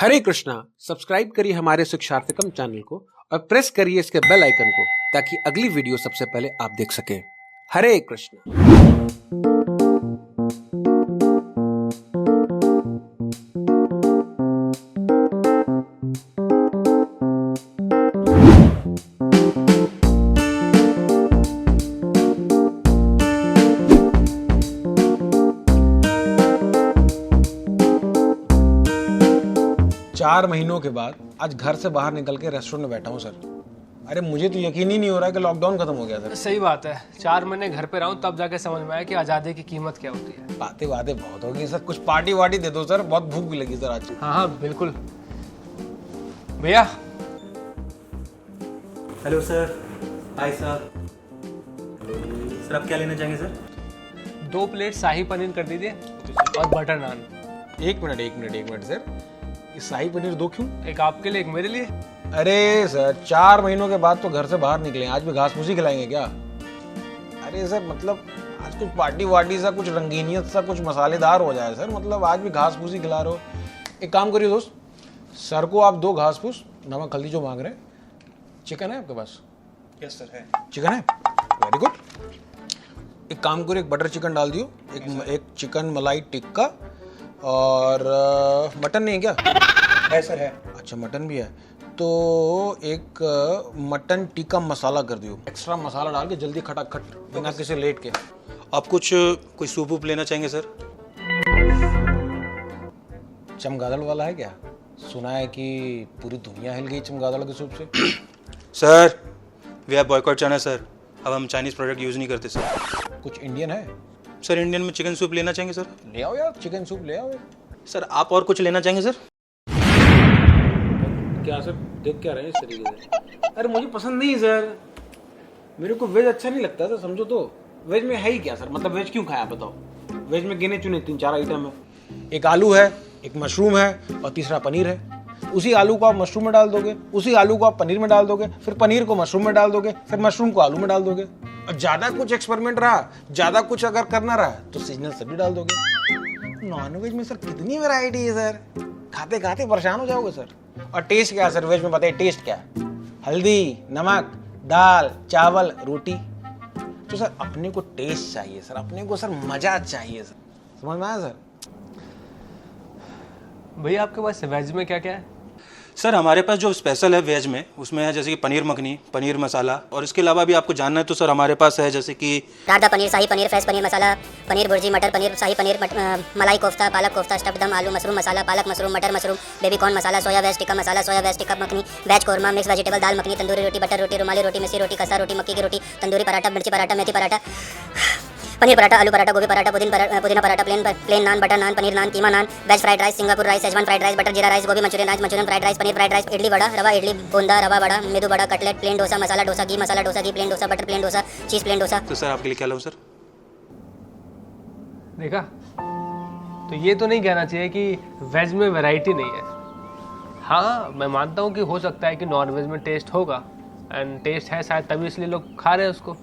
हरे Krishna. Subscribe करिए हमारे शिक्षार्थकम channel को और प्रेस करिए इसके बेल आइकन को ताकि अगली वीडियो सबसे पहले आप देख सकें। हरे कृष्णा। 4 महीनों के बाद आज घर से बाहर निकल के रेस्टोरेंट में बैठा हूँ सर। अरे मुझे तो यकीन ही नहीं हो रहा है कि लॉकडाउन खत्म हो गया सर। सही बात है, 4 महीने घर पे रहूं तब जाके समझ में आया कि आज़ादी की कीमत क्या होती है। बातें बहुत होगी सर, कुछ पार्टी वार्टी दे दो सर, बहुत भूख भी लगी सर आज। हाँ बिल्कुल। भैया। Hello sir. Hi sir. Sir आप क्या लेना चाहेंगे सर? 2 प्लेट शाही पनीर कर दीजिए और बटर नान। एक मिनट सर, ये शाही पनीर 2 क्यों? एक आपके लिए, एक मेरे लिए। अरे सर 4 महीनों के बाद तो घर से बाहर निकले, आज भी घास फूसी खिलाएंगे क्या? अरे सर मतलब आज कुछ पार्टी वार्टी सा, कुछ रंगीनियत सा, कुछ मसालेदार हो जाए सर। मतलब आज भी घास फूसी खिला रहे हो। एक काम करिए दोस्त, सर को आप 2 घास फूस, नमक हल्दी जो मांग रहे हैं। चिकन है आपके पास? यस सर है। चिकन है, वेरी गुड। एक काम करो, एक बटर चिकन डाल दियो, एक चिकन मलाई टिक्का और मटन नहीं है क्या? है सर है। अच्छा मटन भी है, तो एक मटन टिक्का मसाला कर दियो, एक्स्ट्रा मसाला डाल के जल्दी खटाखट, बिना किसी लेट के। आप कोई सूप वूप लेना चाहेंगे सर? चमगादड़ वाला है क्या? सुना है कि पूरी दुनिया हिल गई चमगादड़ के सूप से। Sir we have boycott China sir, अब हम चाइनीज प्रोडक्ट यूज़ नहीं करते सर। कुछ इंडियन है? सर इंडियन में चिकन सूप लेना चाहेंगे सर? ले आओ यार, चिकन सूप ले आओ। सर आप और कुछ लेना चाहेंगे सर? क्या सर देख क्या रहे हैं इस तरीके से? अरे मुझे पसंद नहीं सर, मेरे को वेज अच्छा नहीं लगता था, समझो तो। वेज में है ही क्या सर? मतलब वेज क्यों खाया बताओ? वेज में गिने चुने 3-4 आइटम है। एक आलू है, एक मशरूम है और तीसरा पनीर है। उसी आलू को आप मशरूम में डाल दोगे, उसी आलू को आप पनीर में डाल दोगे, फिर पनीर को मशरूम में डाल दोगे, फिर मशरूम को आलू में डाल दोगे। और ज्यादा कुछ एक्सपेरिमेंट रहा, ज्यादा कुछ अगर करना रहा तो सीजनल सब्जी डाल दोगे। नॉनवेज में सर कितनी वैरायटी है सर, खाते खाते परेशान हो जाओगे सर। और टेस्ट क्या है सर वेज में? बताइए टेस्ट क्या है? हल्दी, नमक, दाल, चावल, रोटी। तो सर अपने को टेस्ट चाहिए सर, अपने को सर मजा चाहिए सर, समझ में आया सर? भैया आपके पास वेज में क्या क्या है? सर हमारे पास जो स्पेशल है वेज में, उसमें है जैसे कि पनीर मखनी, पनीर मसाला, और इसके अलावा भी आपको जानना है तो सर हमारे पास है जैसे कि रायता पनीर, शाही पनीर, फ्रेश पनीर मसाला, पनीर भुर्जी, मटर पनीर, शाही पनीर, मलाई कोफ्ता, पालक कोफ्ता, स्टफ्ड दम, आलू मशरूम मसाला, palak mushroom, matar mushroom, baby corn masala, soya veg tikka masala, soya veg tikka makhani, veg korma, mix vegetable, dal makhani, tandoori roti, butter roti, rumali roti, mirchi roti, कसा रोटी, मक्की की रोटी, तंदूरी पराठा, मिर्ची पराठा, मेथी पराठा, पनीर पराठा, आलू paratha, gobi paratha, pudina paratha, plain naan, butter naan, paneer naan, keema naan, veg fried rice, Singapore rice, schezwan fried rice, butter jeera rice, gobi manchurian fried rice, paneer fried rice, idli vada, rava idli, bonda rava vada, medu vada, cutlet, plain dosa, masala dosa, ghee plain dosa, butter plain dosa, cheese plain dosa. तो sir आपके लिए क्या लाऊं सर? देखा, तो ये तो नहीं कहना चाहिए कि वेज में वैरायटी नहीं है। हाँ मैं मानता हूँ कि हो सकता है कि नॉन वेज में टेस्ट होगा, एंड टेस्ट है शायद तभी इसलिए लोग खा रहे हैं उसको,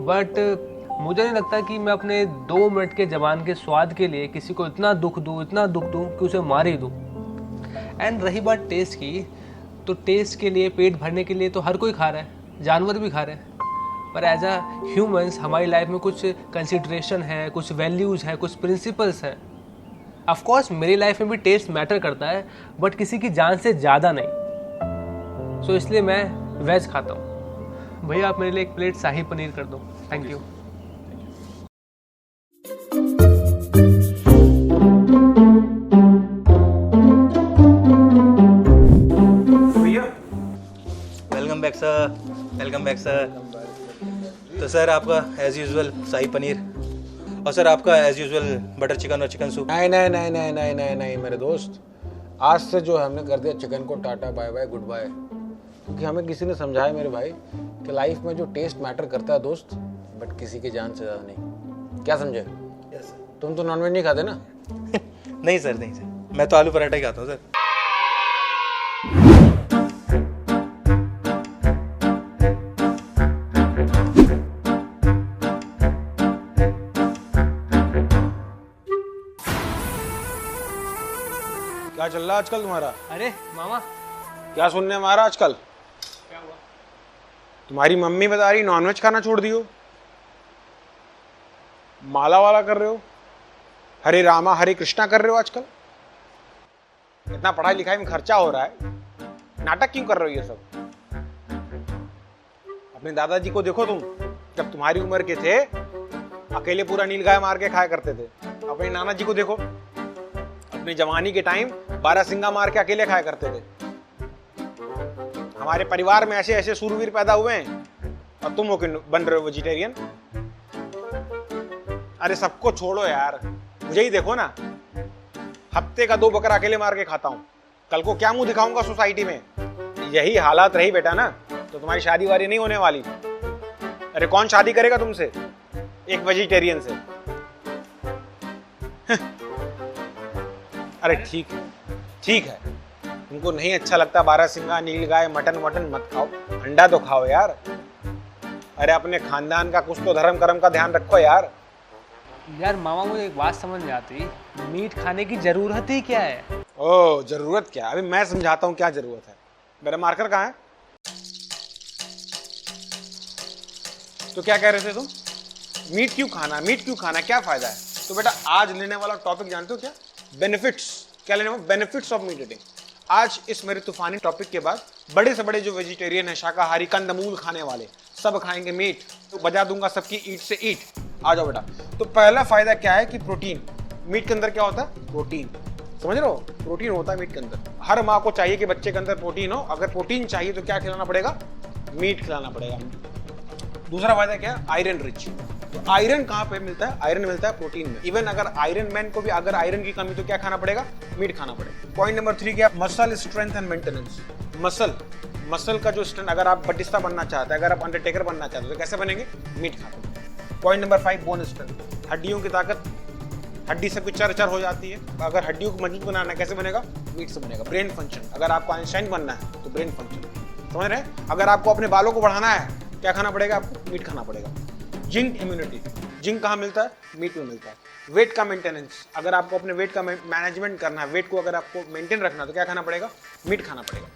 बट मुझे नहीं लगता कि मैं अपने 2 मिनट के जबान के स्वाद के लिए किसी को इतना दुख दूँ कि उसे मार ही दूँ। एंड रही बात टेस्ट की, तो टेस्ट के लिए, पेट भरने के लिए तो हर कोई खा रहा है, जानवर भी खा रहे हैं, पर एज अ ह्यूमंस हमारी लाइफ में कुछ कंसिडरेशन है, कुछ वैल्यूज़ है, कुछ प्रिंसिपल्स हैं। ऑफ कोर्स मेरी लाइफ में भी टेस्ट मैटर करता है, बट किसी की जान से ज़्यादा नहीं। सो इसलिए मैं वेज खाता हूँ। भैया आप मेरे लिए 1 प्लेट शाही पनीर कर दो। Thank you. Welcome back sir. तो सर आपका एज यूजुअल शाही पनीर, और सर आपका एज यूजुअल बटर चिकन और चिकन सूप। नहीं मेरे दोस्त, आज से जो हमने कर दिया चिकन को tata bye bye good bye, क्योंकि हमें किसी ने समझाया मेरे भाई कि लाइफ में जो टेस्ट मैटर करता है दोस्त, बट किसी की जान से ज़्यादा नहीं। क्या समझे? Yes sir. तुम तो नॉनवेज नहीं खाते ना? नहीं सर, मैं तो आलू पराठा ही खाता हूँ सर। क्या चल रहा है आजकल तुम्हारा? अरे मामा, क्या सुनने में आ रहा आजकल? क्या हुआ? तुम्हारी मम्मी बता रही नॉनवेज खाना छोड़ दियो, माला वाला कर रहे हो, हरे रामा हरे कृष्णा कर रहे हो आजकल। इतना पढ़ाई लिखाई में खर्चा हो रहा है, नाटक क्यों कर रहे हो ये सब? अपने दादाजी को देखो तुम, जब तुम्हारी उम्र के थे अकेले पूरा नीलगाय मार के खाया करते थे। अपने नाना जी को देखो, अपनी जवानी के टाइम 12 सिंगा मार के अकेले खाया करते थे। हमारे परिवार में ऐसे ऐसे सूरवीर पैदा हुए हैं और तुम हो बन रहे हो वेजिटेरियन। अरे सबको छोड़ो यार, मुझे ही देखो ना, हफ्ते का 2 बकरा अकेले मार के खाता हूं। कल को क्या मुंह दिखाऊंगा सोसाइटी में? यही हालात रही बेटा ना तो तुम्हारी शादी वादी नहीं होने वाली। अरे कौन शादी करेगा तुमसे, एक वेजिटेरियन से? अरे ठीक है, ठीक है, तुमको नहीं अच्छा लगता 12 सिंगा नीलगाय मटन वटन मत खाओ, अंडा तो खाओ यार। अरे अपने खानदान का कुछ तो धर्म कर्म का ध्यान रखो यार। यार मामा, मुझे एक बात समझ नहीं आती, मीट खाने की जरूरत ही क्या है? ओ जरूरत क्या? अभी मैं समझाता हूँ क्या जरूरत है। मेरा मार्कर कहाँ है? तो क्या कह रहे थे तुम? मीट क्यों खाना, मीट क्यों खाना, क्या फायदा है? तो बेटा आज लेने वाला टॉपिक जानते हो क्या? बेनिफिट्स। क्या लेने वाला? Benefits of meat eating. आज इस मेरे तूफानी टॉपिक के बाद बड़े से बड़े जो वेजिटेरियन है, शाकाहारी, कंदमूल खाने वाले, सब खाएंगे मीट। तो बजा दूंगा सबकी ईट से ईट। आ जाओ बेटा। तो पहला फायदा क्या है कि प्रोटीन। मीट के अंदर क्या होता है? प्रोटीन। समझ रहे हो? प्रोटीन होता है मीट के अंदर। हर माँ को चाहिए कि बच्चे के अंदर प्रोटीन हो। अगर प्रोटीन चाहिए तो क्या खिलाना पड़ेगा? मीट खिलाना पड़ेगा। दूसरा फायदा क्या है? Iron rich. तो आयरन कहाँ पे मिलता है? आयरन मिलता है प्रोटीन में। इवन अगर आयरन मैन को भी अगर आयरन की कमी तो क्या खाना पड़ेगा? मीट खाना पड़ेगा। पॉइंट नंबर 3 क्या? Muscle strength and maintenance. Muscle का जो स्ट्रेंथ, अगर आप बटिस्ता बनना चाहते हैं, अगर आप अंडरटेकर बनना चाहते हो तो कैसे बनेंगे? मीट खा के। Point number 5 bone strength. हड्डियों की ताकत, हड्डी से कुछ चर हो जाती है। अगर हड्डियों को मजबूत बनाना है कैसे बनेगा? मीट से बनेगा। ब्रेन फंक्शन, अगर आपको आइंस्टाइन बनना है तो ब्रेन फंक्शन, समझ रहे हैं? अगर आपको अपने बालों को बढ़ाना है क्या खाना पड़ेगा? आपको मीट खाना पड़ेगा। जिंक इम्यूनिटी, जिंक कहाँ मिलता है? मीट में मिलता है। वेट का मेंटेनेंस, अगर आपको अपने वेट का मैनेजमेंट करना है, वेट को अगर आपको मेंटेन रखना है तो क्या खाना पड़ेगा? मीट खाना पड़ेगा।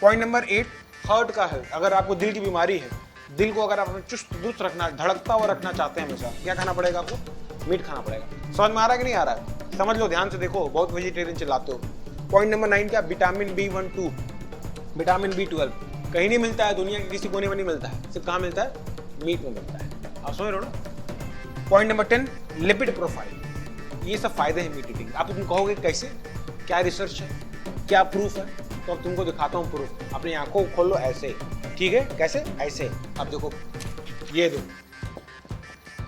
पॉइंट नंबर 8 हार्ट का हेल्थ। अगर आपको दिल की बीमारी है, दिल को अगर आप चुस्त दुरुस्त रखना, धड़कता हुआ रखना चाहते हैं हमेशा, क्या खाना पड़ेगा आपको? मीट खाना पड़ेगा। समझ में आ रहा है कि नहीं आ रहा है? समझ लो, ध्यान से देखो, बहुत वेजिटेरियन चलाते हो। पॉइंट नंबर 9 क्या? विटामिन B12, विटामिन B12 कहीं नहीं मिलता है, दुनिया के किसी कोने में नहीं मिलता है, सिर्फ कहाँ मिलता है? मीट में मिलता है। आप समझ रहे हो ना? Point number 10 lipid profile. ये सब फायदे हैं मीट ईटिंग। आप तुम कहोगे कैसे, क्या रिसर्च है, क्या प्रूफ है? तो अब तुमको दिखाता हूँ प्रूफ। अपनी आंखों को खोल लो ऐसे, ठीक है? कैसे? ऐसे। अब देखो, ये दो,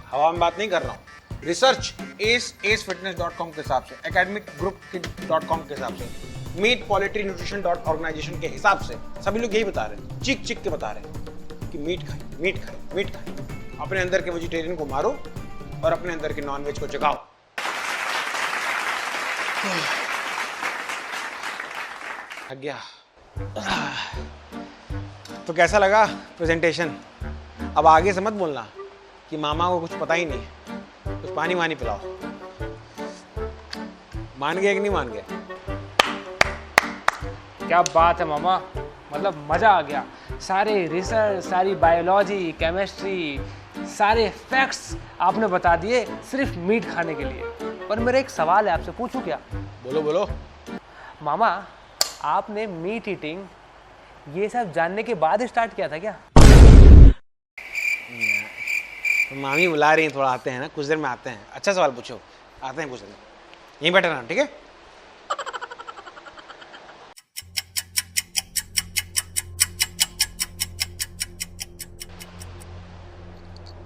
हवा में बात नहीं कर रहा हूँ। रिसर्च acefitness.com के हिसाब से, academicgroup.com के हिसाब से, मीट पोल्ट्री न्यूट्रिशन ऑर्गेनाइजेशन के हिसाब से सभी लोग यही बता रहे हैं, चिक चिक के बता रहे हैं कि मीट खाएं, मीट खाएं, मीट खाएं। अपने अंदर के वेजिटेरियन को मारो और अपने अंदर के नॉनवेज को जगाओ। थक गया। तो कैसा लगा प्रेजेंटेशन? अब आगे से मत बोलना कि मामा को कुछ पता ही नहीं, कुछ पानी वानी पिलाओ। मान गए कि नहीं मान गए? क्या बात है मामा, मतलब मजा आ गया। सारे रिसर्च, सारी बायोलॉजी, केमिस्ट्री, सारे फैक्ट्स आपने बता दिए सिर्फ मीट खाने के लिए। पर मेरा एक सवाल है, आपसे पूछूं क्या? बोलो बोलो। मामा, आपने मीट ईटिंग ये सब जानने के बाद स्टार्ट किया था क्या? तो मामी बुला रही हैं, थोड़ा आते हैं ना, कुछ देर में आते हैं। अच्छा सवाल पूछो, आते हैं कुछ देर में। यहीं बैठे रहना, ठीक है?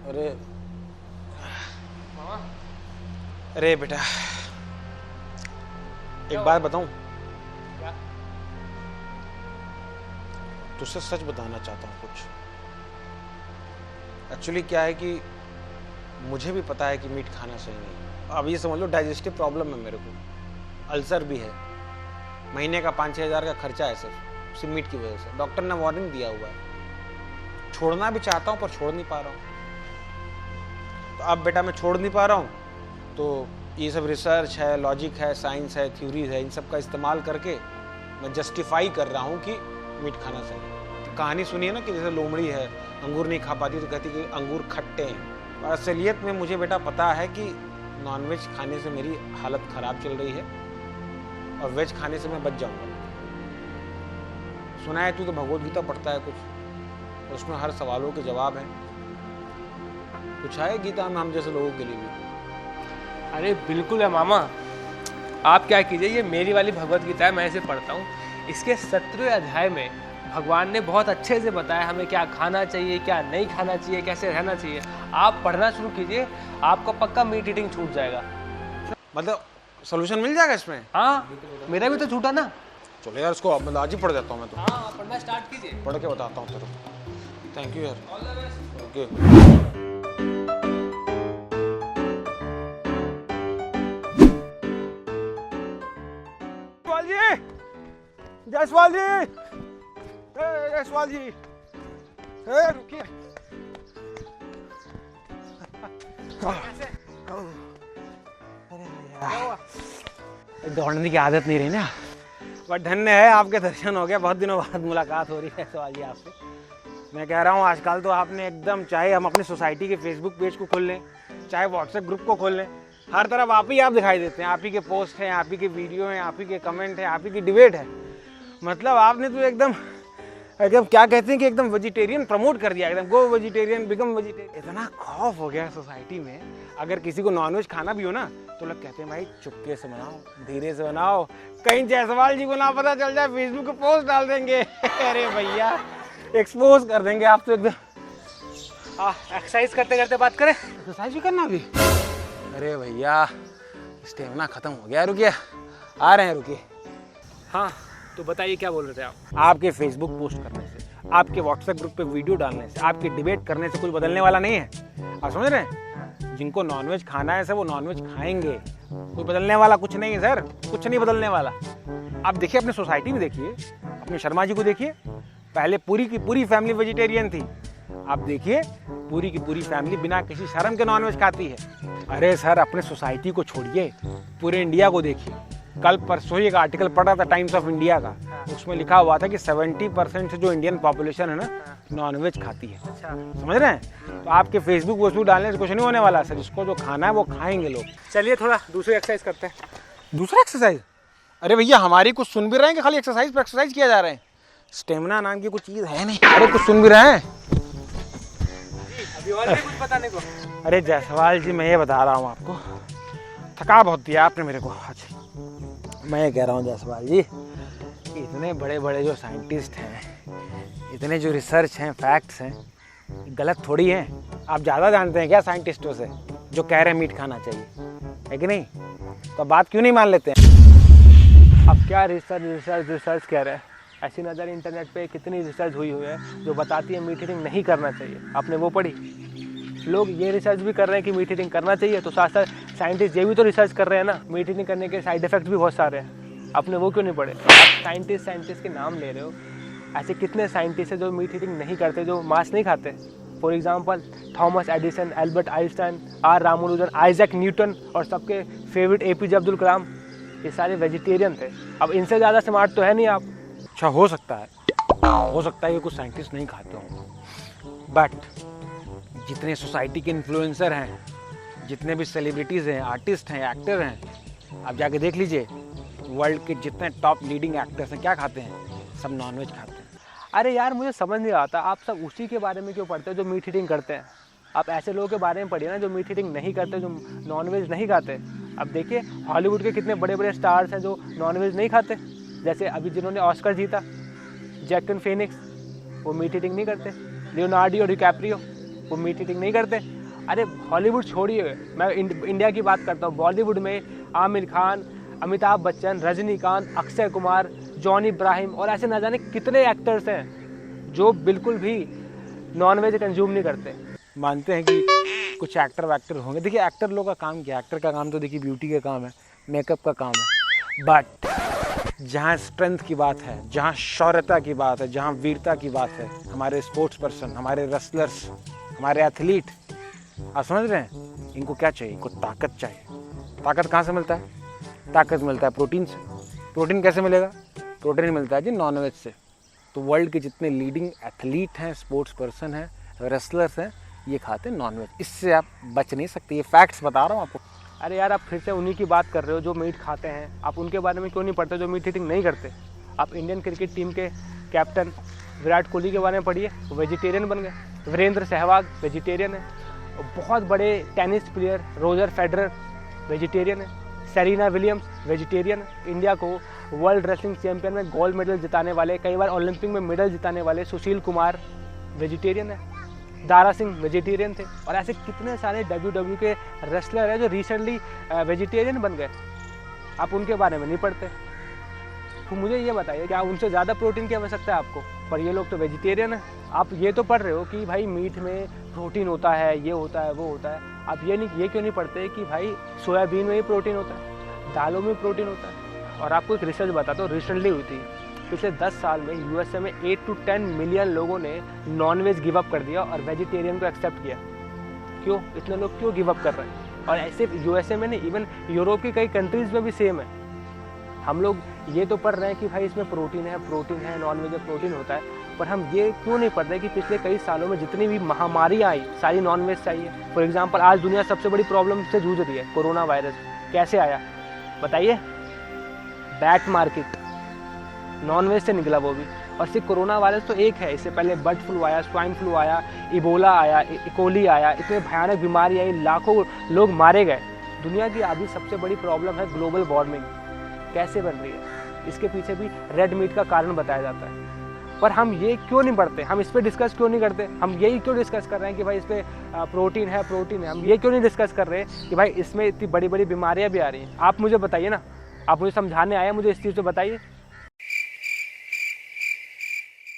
अरे मामा, अरे बेटा, एक बात बताऊं? क्या? तुझसे सच बताना चाहता हूँ कुछ। एक्चुअली क्या है कि मुझे भी पता है कि मीट खाना सही नहीं। अब ये समझ लो डाइजेस्टिव प्रॉब्लम है मेरे को, अल्सर भी है, महीने का 5-6 हज़ार का खर्चा है सिर्फ मीट की वजह से। डॉक्टर ने वार्निंग दिया हुआ है। छोड़ना भी चाहता हूँ पर छोड़ नहीं पा रहा हूँ। तो अब बेटा मैं छोड़ नहीं पा रहा हूँ तो ये सब रिसर्च है, लॉजिक है, साइंस है, थ्योरीज है, इन सब का इस्तेमाल करके मैं जस्टिफाई कर रहा हूँ कि मीट खाना चाहिए। तो कहानी सुनिए ना कि जैसे लोमड़ी है, अंगूर नहीं खा पाती तो कहती कि अंगूर खट्टे हैं। और असलियत में मुझे बेटा पता है कि नॉनवेज खाने से मेरी हालत ख़राब चल रही है और वेज खाने से मैं बच जाऊँगा। सुना है तू तो भगवद गीता पढ़ता है कुछ, और उसमें हर सवालों के जवाब हैं। कुछ है गीता में हम जैसे लोगों के लिए भी? अरे बिल्कुल है मामा। आप क्या कीजिए, ये मेरी वाली भगवत गीता है, मैं इसे पढ़ता हूँ। इसके 17वें अध्याय में भगवान ने बहुत अच्छे से बताया हमें क्या खाना चाहिए, क्या नहीं खाना चाहिए, कैसे रहना चाहिए। आप पढ़ना शुरू कीजिए, आपका पक्का मीट ईटिंग छूट जाएगा। मतलब सोल्यूशन मिल जाएगा इसमें? हाँ, मेरा भी तो छूटा ना। चलो यार, इसको मतलब आज ही पढ़ जाता हूँ मैं तो। हाँ, पढ़ना स्टार्ट कीजिए। पढ़ के बताता हूँ तेरे को। थैंक यू यार। All the best. Okay. Jaiswal ji, Jaiswal ji, रुकिए। दौड़ने की आदत नहीं रही ना, बट धन्य है आपके दर्शन हो गया। बहुत दिनों बाद मुलाकात हो रही है सवाल जी आपसे। मैं कह रहा हूँ आजकल तो आपने एकदम, चाहे हम अपनी सोसाइटी के फेसबुक पेज को खोल लें, चाहे व्हाट्सएप ग्रुप को खोल लें, हर तरफ आप दिखाई देते हैं। आप ही के पोस्ट हैं, आप ही के वीडियो हैं, आप ही के कमेंट हैं, आप ही की डिबेट है। मतलब आपने तो एकदम क्या कहते हैं कि एकदम वेजिटेरियन प्रमोट कर दिया, एकदम गो वेजिटेरियन बिकम वेजिटेरियन। इतना खौफ हो गया सोसाइटी में, अगर किसी को नॉनवेज खाना भी हो ना तो लोग कहते हैं भाई चुपके से बनाओ, धीरे से बनाओ, कहीं जायसवाल जी को ना पता चल जाए, फेसबुक पे पोस्ट डाल देंगे। अरे भैया एक्सपोज कर देंगे आप तो एकदम। एक्सरसाइज करते करते बात करें। एक्सरसाइज भी करना अभी? अरे भैया स्टेमिना खत्म हो गया, रुकिए आ रहे हैं, रुकिए। हाँ तो बताइए क्या बोल रहे थे आप? आपके फेसबुक पोस्ट करने से, आपके व्हाट्सएप ग्रुप पे वीडियो डालने से, आपके डिबेट करने से कुछ बदलने वाला नहीं है। आप समझ रहे हैं? जिनको नॉनवेज खाना है सर वो नॉनवेज खाएंगे, कोई बदलने वाला कुछ नहीं है सर, कुछ नहीं बदलने वाला। आप देखिए अपने सोसाइटी में, देखिए अपने शर्मा जी को देखिए, पहले पूरी की पूरी फैमिली वेजिटेरियन थी, आप देखिए पूरी की पूरी फैमिली बिना किसी शर्म के नॉनवेज खाती है। अरे सर अपने सोसाइटी को छोड़िए, पूरे इंडिया को देखिए। कल परसों ही एक आर्टिकल पढ़ रहा था टाइम्स ऑफ इंडिया का, उसमें लिखा हुआ था कि 70% से जो इंडियन पॉपुलेशन है ना नॉनवेज खाती है। समझ रहे हैं? तो आपके फेसबुक वोसबुक डालने से कुछ नहीं होने वाला सर, जिसको जो खाना है वो खाएंगे लोग। चलिए थोड़ा दूसरी एक्सरसाइज करते हैं। दूसरा एक्सरसाइज? अरे भैया हमारी कुछ सुन भी रहे हैं कि खाली एक्सरसाइज पे एक्सरसाइज किया जा रहे हैं? स्टेमिना नाम की कुछ चीज़ है नहीं। अरे कुछ सुन भी रहे हैं? अभी और भी कुछ बताने को? अरे जायसवाल जी मैं ये बता रहा हूँ आपको, थका बहुत दिया आपने मेरे को आज। मैं ये कह रहा हूँ जायसवाल जी, इतने बड़े बड़े जो साइंटिस्ट हैं, इतने जो रिसर्च हैं, फैक्ट्स हैं, गलत थोड़ी हैं। आप ज़्यादा जानते हैं क्या साइंटिस्टों से जो कह रहे हैं मीट खाना चाहिए, है कि नहीं? तो बात क्यों नहीं मान लेते हैं? अब क्या रिसर्च कह रहे हैं? ऐसी नज़र इंटरनेट पे कितनी रिसर्च हुई है जो बताती है मीट ईटिंग नहीं करना चाहिए। आपने वो पढ़ी? लोग ये रिसर्च भी कर रहे हैं कि मीट ईटिंग करना चाहिए, तो साथ साथ साइंटिस्ट ये भी तो रिसर्च कर रहे हैं ना, मीट ईटिंग करने के साइड इफेक्ट भी बहुत सारे हैं। आपने वो क्यों नहीं पढ़े? आप साइंटिस्ट के नाम ले रहे हो, ऐसे कितने साइंटिस्ट हैं जो मीट ईटिंग नहीं करते, जो मांस नहीं खाते। For example Thomas Edison, Albert Einstein, R Ramanujan, Isaac Newton और सबके फेवरेट APJ अब्दुल कलाम, ये सारे वेजिटेरियन थे। अब इनसे ज़्यादा स्मार्ट तो है नहीं आप। अच्छा हो सकता है कि कुछ साइंटिस्ट नहीं खाते हों, बट जितने सोसाइटी के इन्फ्लुएंसर हैं, जितने भी सेलिब्रिटीज़ हैं, आर्टिस्ट हैं, एक्टर हैं, आप जाके देख लीजिए वर्ल्ड के जितने टॉप लीडिंग एक्टर्स हैं क्या खाते हैं? सब नॉनवेज खाते हैं। अरे यार मुझे समझ नहीं आता, आप सब उसी के बारे में क्यों पढ़ते हो जो मीट ईटिंग करते हैं? आप ऐसे लोगों के बारे में पढ़िए ना जो मीट ईटिंग नहीं करते, जो नॉनवेज नहीं खाते। अब देखिए हॉलीवुड के कितने बड़े बड़े स्टार्स हैं जो नॉनवेज नहीं खाते। जैसे अभी जिन्होंने ऑस्कर जीता, जैक्विन फीनिक्स, वो मीट ईटिंग नहीं करते। लियोनार्डो डिकैप्रियो, वो मीट ईटिंग नहीं करते। अरे हॉलीवुड छोड़िए, मैं इंडिया की बात करता हूँ। बॉलीवुड में आमिर खान, अमिताभ बच्चन, रजनीकांत, अक्षय कुमार, जॉन इब्राहिम और ऐसे न जाने कितने एक्टर्स हैं जो बिल्कुल भी नॉनवेज कंज्यूम नहीं करते। मानते हैं कि कुछ एक्टर वैक्टर होंगे। देखिए एक्टर लोग का काम क्या है? एक्टर का काम तो देखिए ब्यूटी का काम है, मेकअप का काम है। बट जहाँ स्ट्रेंथ की बात है, जहाँ शौर्यता की बात है, जहाँ वीरता की बात है, हमारे स्पोर्ट्स पर्सन, हमारे रेसलर्स, हमारे एथलीट, आप समझ रहे हैं? इनको क्या चाहिए? इनको ताकत चाहिए, ताकत कहाँ से मिलता है? ताकत मिलता है प्रोटीन से। प्रोटीन कैसे मिलेगा? प्रोटीन मिलता है जी नॉनवेज से। तो वर्ल्ड के जितने लीडिंग एथलीट हैं, स्पोर्ट्स पर्सन हैं, रेसलर्स हैं, ये खाते हैं नॉनवेज। इससे आप बच नहीं सकते, ये फैक्ट्स बता रहा हूँ आपको। अरे यार, आप फिर से उन्हीं की बात कर रहे हो जो मीट खाते हैं। आप उनके बारे में क्यों नहीं पढ़ते जो मीट ईटिंग नहीं करते? आप इंडियन क्रिकेट टीम के कैप्टन विराट कोहली के बारे में पढ़िए, वो वेजिटेरियन बन गए। वीरेंद्र सहवाग वेजिटेरियन है। और बहुत बड़े tennis player Roger Federer vegetarian है। सेरेना विलियम्स वेजिटेरियन है। इंडिया को वर्ल्ड रेसलिंग चैंपियन में गोल्ड मेडल जिताने वाले, कई बार ओलंपिक में मेडल जिताने वाले सुशील कुमार वेजिटेरियन है। दारा सिंह वेजिटेरियन थे। और ऐसे कितने सारे WWE के रेसलर हैं जो रिसेंटली वेजिटेरियन बन गए। आप उनके बारे में नहीं पढ़ते। तो मुझे ये बताइए, क्या उनसे ज़्यादा प्रोटीन की आवश्यकता है आपको? पर ये लोग तो वेजिटेरियन है। आप ये तो पढ़ रहे हो कि भाई मीट में प्रोटीन होता है, ये होता है, वो होता है। आप ये क्यों नहीं पढ़ते कि भाई सोयाबीन में भी प्रोटीन होता है, दालों में प्रोटीन होता है। और आपको एक रिसर्च बताता हूँ, रिसेंटली हुई थी। पिछले 10 साल में USA में 8 to 10 मिलियन लोगों ने नॉनवेज गिव अप कर दिया और वेजिटेरियन को एक्सेप्ट किया। क्यों? इतने लोग क्यों गिव अप कर रहे हैं? और ऐसे USA में नहीं, इवन यूरोप की कई कंट्रीज़ में भी सेम है। हम लोग ये तो पढ़ रहे हैं कि भाई इसमें प्रोटीन है, नॉनवेज में प्रोटीन होता है। पर हम ये क्यों नहीं पढ़ रहे कि पिछले कई सालों में जितनी भी महामारियाँ आई, सारी नॉनवेज से आई है। फॉर एग्जाम्पल, आज दुनिया सबसे बड़ी प्रॉब्लम से जूझ रही है, कोरोना वायरस। कैसे आया बताइए? बैट मार्केट, नॉनवेज से निकला वो भी। और सिर्फ कोरोना वायरस तो एक है, इससे पहले बर्ड फ्लू आया, स्वाइन फ्लू आया, इबोला आया, इकोली आया। इतने भयानक बीमारी आई, लाखों लोग मारे गए। दुनिया की अभी सबसे बड़ी प्रॉब्लम है ग्लोबल वार्मिंग। कैसे बन रही है? इसके पीछे भी रेड मीट का कारण बताया जाता है। पर हम ये क्यों नहीं पढ़ते? हम इस पर डिस्कस क्यों नहीं करते? हम यही क्यों डिस्कस कर रहे हैं कि भाई इस पर प्रोटीन है। हम ये क्यों नहीं डिस्कस कर रहे कि भाई इसमें इतनी बड़ी बड़ी बीमारियां भी आ रही हैं? आप मुझे बताइए ना, आप मुझे समझाने आए, मुझे इस चीज़ को बताइए।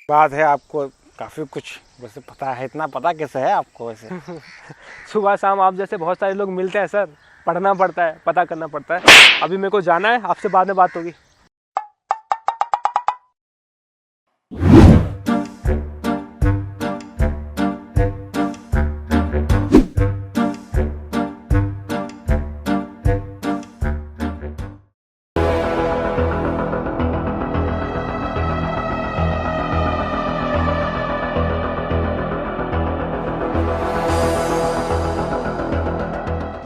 बात है आपको काफ़ी कुछ वैसे पता है, इतना पता कैसे है आपको वैसे? सुबह शाम आप जैसे बहुत सारे लोग मिलते हैं सर, पढ़ना पड़ता है, पता करना पड़ता है। अभी मेरे को जाना है, आपसे बाद में बात होगी।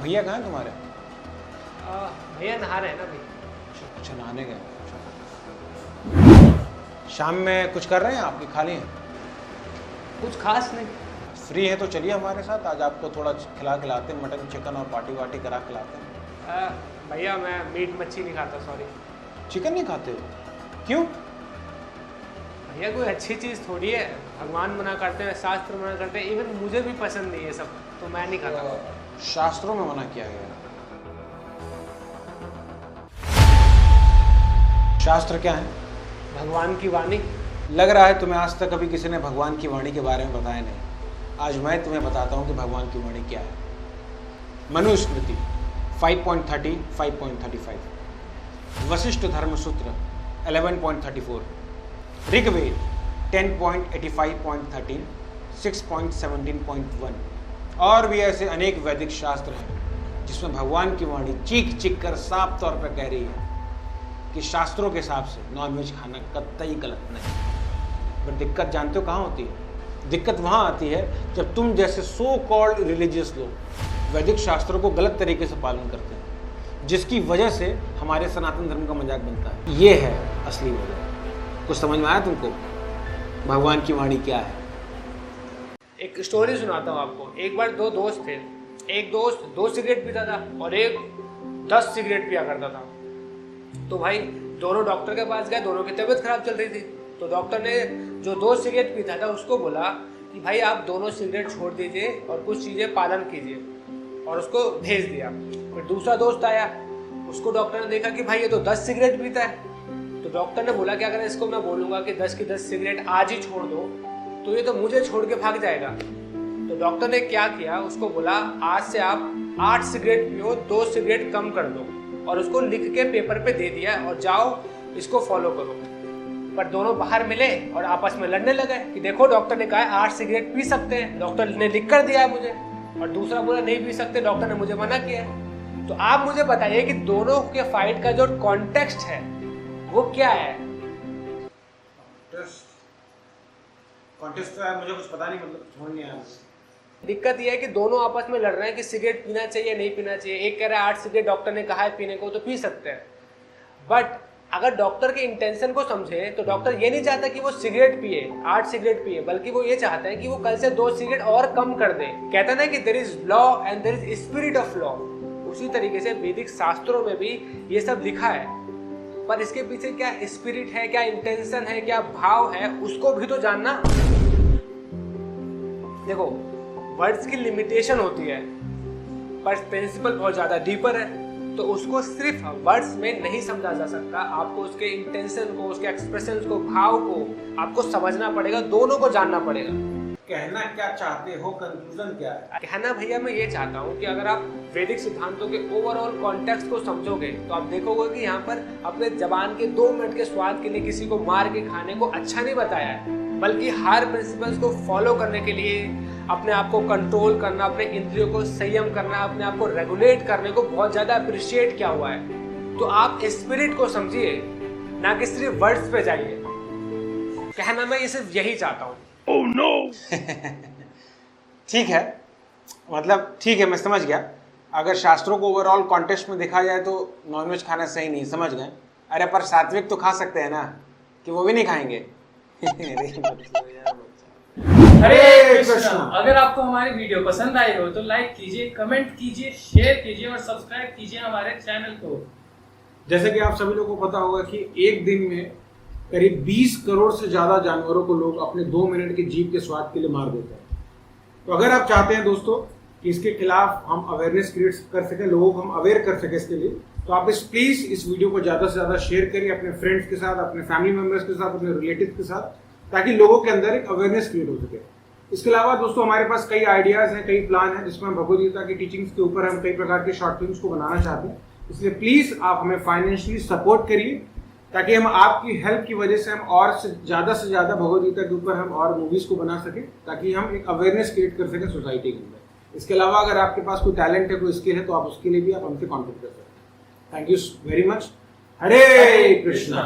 भैया कहाँ हैं तुम्हारे? भैया नहा रहे हैं ना भाई। अच्छा, नहाने गए। शाम में कुछ कर रहे हैं आपकी? खाली हैं? कुछ खास नहीं। फ्री है तो चलिए हमारे साथ, आज आपको थोड़ा खिलाते हैं, मटन चिकन और पार्टी वार्टी करा खिलाते हैं। भैया मैं मीट मच्छी नहीं खाता, सॉरी। चिकन नहीं खाते हो? क्यों? भैया कोई अच्छी चीज़ थोड़ी है, भगवान मना करते हैं, शास्त्र मना करते हैं, इवन मुझे भी पसंद नहीं है सब, तो मैं नहीं खाता। शास्त्रों में मना किया गया है। शास्त्र क्या है? भगवान की वाणी। लग रहा है तुम्हें आज तक कभी किसी ने भगवान की वाणी के बारे में बताया नहीं। आज मैं तुम्हें बताता हूँ कि भगवान की वाणी क्या है। मनुस्मृति 5.13, 5.35, वशिष्ठ धर्म सूत्र 11.34, ऋग्वेद 10.85.13, 6.17.1 और भी ऐसे अनेक वैदिक शास्त्र हैं जिसमें भगवान की वाणी चीख चीख कर साफ तौर पर कह रही है कि शास्त्रों के हिसाब से नॉनवेज खाना कतई गलत नहीं। पर दिक्कत जानते हो कहाँ होती है? दिक्कत वहाँ आती है जब तुम जैसे सो कॉल्ड रिलीजियस लोग वैदिक शास्त्रों को गलत तरीके से पालन करते हैं, जिसकी वजह से हमारे सनातन धर्म का मजाक बनता है। ये है असली वजह। कुछ समझ में आया तुमको भगवान की वाणी क्या है? एक स्टोरी सुनाता हूँ आपको। एक बार दो दोस्त थे। एक दोस्त 2 सिगरेट पीता था और एक 10 सिगरेट पिया करता था। तो भाई दोनों डॉक्टर के पास गए, दोनों की तबीयत खराब चल रही थी। तो डॉक्टर ने जो 2 सिगरेट पीता था उसको बोला कि भाई आप दोनों सिगरेट छोड़ दीजिए और कुछ चीज़ें पालन कीजिए, और उसको भेज दिया। फिर दूसरा दोस्त आया, उसको डॉक्टर ने देखा कि भाई ये तो 10 सिगरेट पीता है। तो डॉक्टर ने बोला कि अगर इसको मैं बोलूँगा कि 10 की 10 सिगरेट आज ही छोड़ दो तो ये तो मुझे छोड़ के भाग जाएगा। तो डॉक्टर ने क्या किया, उसको बोला आज से आप 8 सिगरेट पियो, 2 सिगरेट कम कर दो, और उसको लिख के पेपर पे दे दिया और जाओ इसको फॉलो करो। पर दोनों बाहर मिले और आपस में लड़ने लगे कि देखो डॉक्टर ने कहा 8 सिगरेट पी सकते हैं, डॉक्टर ने लिख कर दिया मुझे, और दूसरा बोला नहीं पी सकते, डॉक्टर ने मुझे मना किया। तो आप मुझे बताइए कि दोनों के फाइट का जो कॉन्टेक्स्ट है वो क्या है? कॉन्टेस्ट तो यार मुझे कुछ पता नहीं, मतलब समझ नहीं आया मुझे। दिक्कत यह है कि दोनों आपस में लड़ रहे हैं कि सिगरेट पीना चाहिए नहीं पीना चाहिए। एक कह रहा है 8 सिगरेट डॉक्टर ने कहा है पीने को, तो पी सकते हैं। बट अगर डॉक्टर के इंटेंशन को समझे तो डॉक्टर ये नहीं चाहता कि वो सिगरेट पिए, 8 सिगरेट पिए, बल्कि वो ये चाहता है कि वो कल से 2 सिगरेट और कम कर दे। कहता है कि there is law and there is spirit of law. उसी तरीके से वैदिक शास्त्रों में भी ये सब लिखा है, पर इसके पीछे क्या स्पिरिट है, क्या इंटेंशन है, क्या भाव है, उसको भी तो जानना। देखो, वर्ड्स की लिमिटेशन होती है, पर प्रिंसिपल बहुत ज्यादा डीपर है, तो उसको सिर्फ वर्ड्स में नहीं समझा जा सकता। आपको उसके इंटेंशन को, उसके एक्सप्रेशन को, भाव को आपको समझना पड़ेगा, दोनों को जानना पड़ेगा। कहना क्या चाहते हो, कंक्लूजन क्या है? कहना भैया मैं ये चाहता हूँ कि अगर आप वैदिक सिद्धांतों के ओवरऑल कॉन्टेक्स्ट को समझोगे तो आप देखोगे कि यहाँ पर अपने जबान के 2 मिनट के स्वाद के लिए किसी को मार के खाने को अच्छा नहीं बताया है, बल्कि हर प्रिंसिपल्स को फॉलो करने के लिए अपने आप को कंट्रोल करना, अपने इंद्रियों को संयम करना, अपने आप को रेगुलेट करने को बहुत ज्यादा अप्रिशिएट किया हुआ है। तो आप स्पिरिट को समझिए, ना कि सिर्फ वर्ड्स पे जाइए। कहना मैं ये सिर्फ यही चाहता हूँ। Oh no! ठीक है, मतलब ठीक है, मैं समझ गया। अगर शास्त्रों को ओवरऑल कॉन्टेक्स्ट में देखा जाए तो नॉनवेज खाना सही नहीं, समझ गए। अरे पर सात्विक तो खा सकते हैं ना, कि वो भी नहीं खाएंगे? हरे कृष्णा। अगर आपको हमारी वीडियो पसंद आई हो तो लाइक कीजिए, कमेंट कीजिए, शेयर कीजिए और सब्सक्राइब कीजिए हमारे चैनल को। जैसे कि आप सभी लोगों को पता होगा कि एक दिन में करीब 20 करोड़ से ज्यादा जानवरों को लोग अपने 2 मिनट के जीभ के स्वाद के लिए मार देते हैं। तो अगर आप चाहते हैं दोस्तों कि इसके खिलाफ हम अवेयरनेस क्रिएट कर सकें, लोगों को हम अवेयर कर सकें इसके लिए, तो आप प्लीज इस वीडियो को ज्यादा से ज्यादा शेयर करिए अपने फ्रेंड्स के साथ, अपने फैमिली मेंबर्स के साथ, अपने रिलेटिव के साथ, ताकि लोगों के अंदर एक अवेयरनेस क्रिएट हो सके। इसके अलावा दोस्तों हमारे पास कई आइडियाज हैं, कई प्लान हैं, जिसमें हम भगवद गीता की टीचिंग्स के ऊपर हम कई प्रकार के शॉर्ट फिल्म्स को बनाना चाहते हैं। इसलिए प्लीज आप हमें फाइनेंशियली सपोर्ट करिए, ताकि हम आपकी हेल्प की वजह से हम और से ज्यादा भगवद गीता के ऊपर हम और मूवीज को बना सके, ताकि हम एक अवेयरनेस क्रिएट कर सकें सोसाइटी के अंदर। इसके अलावा अगर आपके पास कोई टैलेंट है, कोई स्किल है, तो आप उसके लिए भी आप हमसे कॉन्टेक्ट कर सकते हैं। Thank you very much. Hare Krishna.